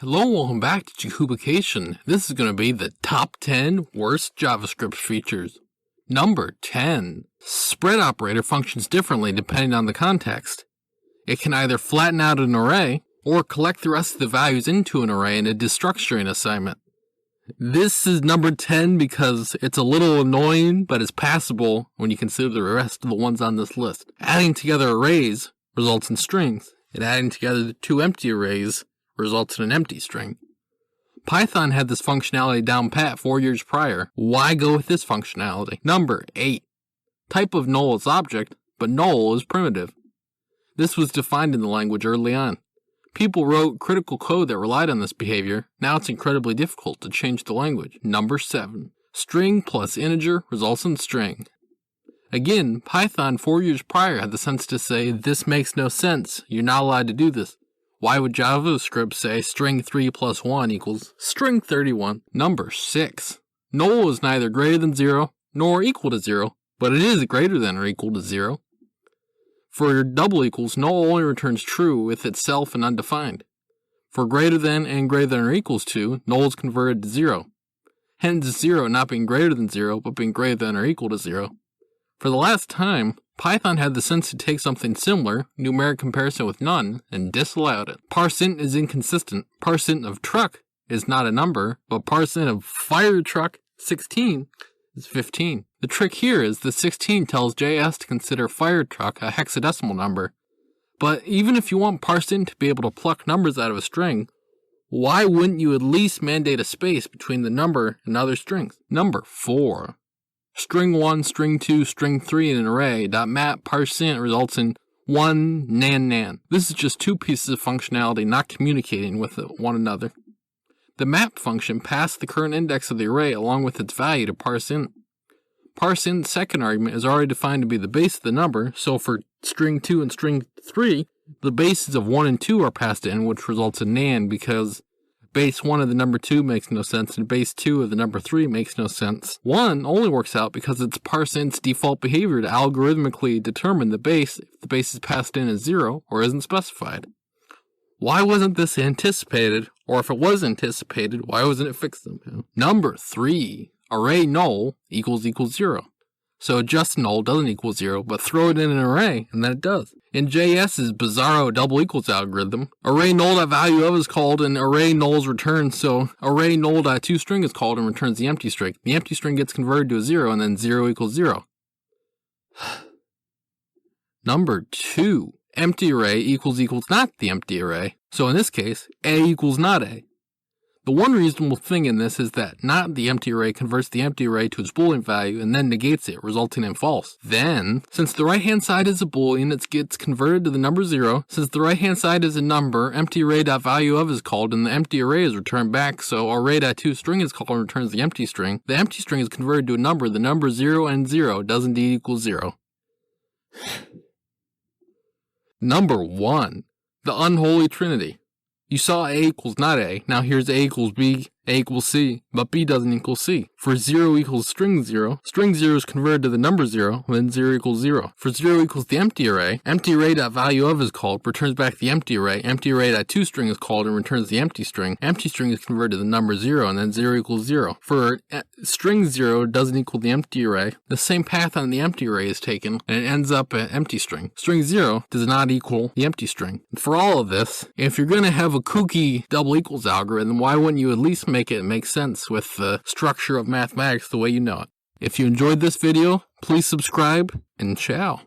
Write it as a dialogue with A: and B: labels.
A: Hello and welcome back to Jakubication. This is going to be the top 10 worst JavaScript features. Number 10. Spread operator functions differently depending on the context. It can either flatten out an array or collect the rest of the values into an array in a destructuring assignment. This is number 10 because it's a little annoying, but it's passable when you consider the rest of the ones on this list. Adding together arrays results in strings, and adding together the two empty arrays results in an empty string. Python had this functionality down pat 4 years prior. Why go with this functionality? Number 8. Type of null is object, but null is primitive. This was defined in the language early on. People wrote critical code that relied on this behavior. Now it's incredibly difficult to change the language. Number 7. String plus integer results in string. Again, Python 4 years prior had the sense to say, this makes no sense. You're not allowed to do this. Why would JavaScript say string 3 plus 1 equals string 31? Number 6. Null is neither greater than 0 nor equal to 0, but it is greater than or equal to 0. For double equals, null only returns true with itself and undefined. For greater than and greater than or equals to, null is converted to 0. Hence 0 not being greater than 0, but being greater than or equal to 0. For the last time, Python had the sense to take something similar, numeric comparison with none, and disallowed it. ParseInt is inconsistent. ParseInt of truck is not a number, but parseInt of fire truck 16 is 15. The trick here is the 16 tells JS to consider fire truck a hexadecimal number. But even if you want parseInt to be able to pluck numbers out of a string, why wouldn't you at least mandate a space between the number and other strings? Number 4. String 1, string 2, string 3 in an array, .map parseInt results in 1 nan. This is just two pieces of functionality not communicating with one another. The map function passed the current index of the array along with its value to parseInt. ParseInt's second argument is already defined to be the base of the number, so for string 2 and string 3, the bases of 1 and 2 are passed in, which results in nan because base 1 of the number 2 makes no sense, and base 2 of the number 3 makes no sense. 1 only works out because it's parseInt's default behavior to algorithmically determine the base if the base is passed in as 0 or isn't specified. Why wasn't this anticipated? Or if it was anticipated, why wasn't it fixed somehow? Number 3. Array null equals 0. So just null doesn't equal 0, but throw it in an array, and then it does. In JS's bizarro double equals algorithm, array null.value of is called and array null is returned, so array null.toString is called and returns the empty string. The empty string gets converted to a 0, and then 0 equals 0. Number 2. Empty array equals not the empty array. So in this case, A equals not A. The one reasonable thing in this is that not the empty array converts the empty array to its boolean value and then negates it, resulting in false. Then, since the right-hand side is a boolean, it gets converted to the number 0. Since the right-hand side is a number, empty array.value of is called and the empty array is returned back, so array.toString is called and returns the empty string. The empty string is converted to a number. The number 0 and 0 does indeed equal 0. Number 1. The unholy trinity. You saw A equals not A, now here's A equals B, A equals C, but B doesn't equal C. For 0 equals string 0 is converted to the number 0, then 0 equals 0. For 0 equals the empty array.value of is called, returns back the empty array.toString is called and returns the empty string is converted to the number 0, and then 0 equals 0. For string 0 doesn't equal the empty array, the same path on the empty array is taken, and it ends up an empty string. String 0 does not equal the empty string. And for all of this, if you're going to have a kooky double equals algorithm, why wouldn't you at least make it make sense with the structure of mathematics the way you know it? If you enjoyed this video, please subscribe and ciao.